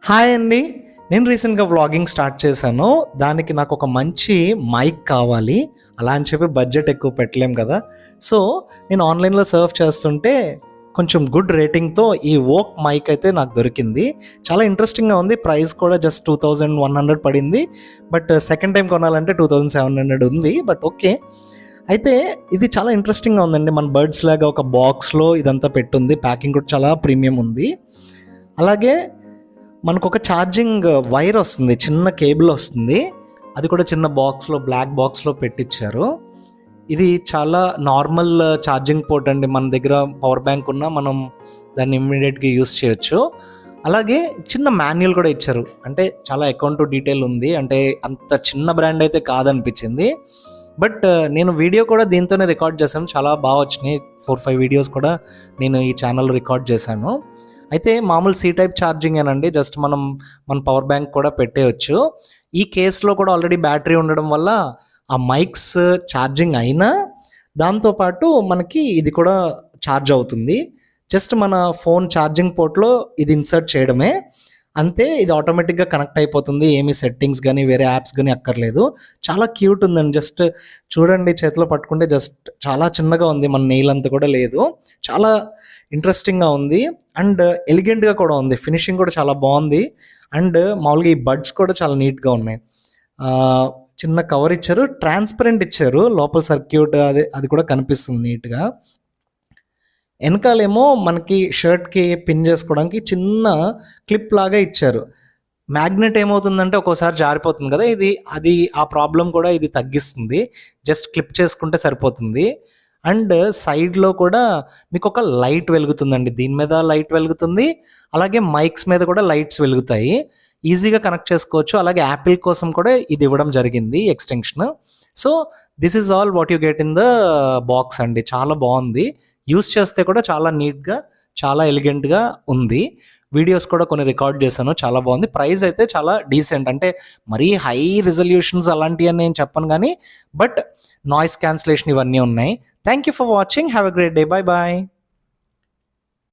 Hi అండి. నేను రీసెంట్‌గా వ్లాగింగ్ స్టార్ట్ చేశాను. దానికి నాకు ఒక మంచి మైక్ కావాలి. అలా అని చెప్పి బడ్జెట్ ఎక్కువ పెట్టలేం కదా! సో, నేను ఆన్‌లైన్‌లో సర్ఫ్ చేస్తుంటే కొంచెం గుడ్ రేటింగ్‌తో ఈ వోక్ మైక్ అయితే నాకు దొరికింది. చాలా ఇంట్రెస్టింగ్‌గా ఉంది. ప్రైస్ కూడా జస్ట్ 2100 పడింది. బట్ సెకండ్ టైమ్ కొనాలంటే 2700 ఉంది. But okay. అయితే ఇది చాలా ఇంట్రెస్టింగ్‌గా ఉందండి. మన బర్డ్స్ లాగా ఒక బాక్స్‌లో ఇదంతా పెట్టుంది. ప్యాకింగ్ కూడా చాలా ప్రీమియం ఉంది. అలాగే మనకొక ఛార్జింగ్ వైర్ వస్తుంది. చిన్న కేబుల్ వస్తుంది. అది కూడా చిన్న బాక్స్‌లో బ్లాక్ బాక్స్‌లో పెట్టిచ్చారు. ఇది చాలా నార్మల్ ఛార్జింగ్ పోర్ట్ అండి. మన దగ్గర పవర్ బ్యాంక్ ఉన్నా మనం దాన్ని ఇమ్మీడియేట్‌గా యూజ్ చేయొచ్చు. అలాగే చిన్న మాన్యువల్ కూడా ఇచ్చారు. అంటే చాలా అకౌంట్ డీటెయిల్ ఉంది. అంటే అంత చిన్న బ్రాండ్ అయితే కాదనిపించింది. బట్ నేను వీడియో కూడా దీంతోనే రికార్డ్ చేశాను. చాలా బాగా వచ్చినాయి. 4, 5 వీడియోస్ కూడా నేను ఈ ఛానల్‌లో రికార్డ్ చేశాను. అయితే మామూలు సి టైప్ ఛార్జింగేనండి. జస్ట్ మన పవర్ బ్యాంక్ కూడా పెట్టేయొచ్చు. ఈ కేస్‌లో కూడా ఆల్రెడీ బ్యాటరీ ఉండడం వల్ల ఆ మైక్స్ ఛార్జింగ్ అయినా దాంతో పాటు మనకి ఇది కూడా ఛార్జ్ అవుతుంది. జస్ట్ మన ఫోన్ ఛార్జింగ్ పోర్ట్‌లో ఇది ఇన్సర్ట్ చేయడమే. అంతే, ఇది ఆటోమేటిక్‌గా కనెక్ట్ అయిపోతుంది. ఏమి సెట్టింగ్స్ గానీ, వేరే యాప్స్ గానీ అక్కర్లేదు. చాలా క్యూట్ ఉందండి. జస్ట్ చూడండి, చేతిలో పట్టుకుంటే జస్ట్ చాలా చిన్నగా ఉంది. మన నెయిల్ అంత కూడా లేదు. చాలా ఇంట్రెస్టింగ్‌గా ఉంది అండ్ ఎలిగెంట్‌గా కూడా ఉంది. ఫినిషింగ్ కూడా చాలా బావుంది. అండ్ మామూలుగా ఈ బడ్స్ కూడా చాలా నీట్‌గా ఉన్నాయి. చిన్న కవర్ ఇచ్చారు. ట్రాన్స్‌పరెంట్ ఇచ్చారు. లోపల సర్క్యూట్ అది కూడా కనిపిస్తుంది నీట్‌గా. ఎనకాలేమో మనకి షర్ట్‌కి పిన్ చేసుకోవడానికి చిన్న క్లిప్ లాగా ఇచ్చారు. మ్యాగ్నెట్ ఏమవుతుందంటే ఒక్కోసారి జారిపోతుంది కదా! అది ఆ ప్రాబ్లమ్ కూడా ఇది తగ్గిస్తుంది. జస్ట్ క్లిప్ చేసుకుంటే సరిపోతుంది. అండ్ సైడ్‌లో కూడా మీకొక లైట్ వెలుగుతుందండి. దీని మీద లైట్ వెలుగుతుంది. అలాగే మైక్స్ మీద కూడా లైట్స్ వెలుగుతాయి. ఈజీగా కనెక్ట్ చేసుకోవచ్చు. అలాగే యాపిల్ కోసం కూడా ఇది ఇవ్వడం జరిగింది extension. So, this is all what you get in the box అండి. చాలా బావుంది. యూజ్ చేస్తే కూడా చాలా నీట్‌గా, చాలా ఎలిగెంట్‌గా ఉంది. వీడియోస్ కూడా కొన్ని రికార్డ్ చేశాను. చాలా బావుంది. ప్రైస్ అయితే చాలా డీసెంట్. అంటే మరీ హై రిజల్యూషన్స్ అలాంటియని నేను చెప్పను గానీ, బట్ నాయిస్ క్యాన్సిలేషన్ ఇవన్నీ ఉన్నాయి. Thank you for watching. Have a great day. By.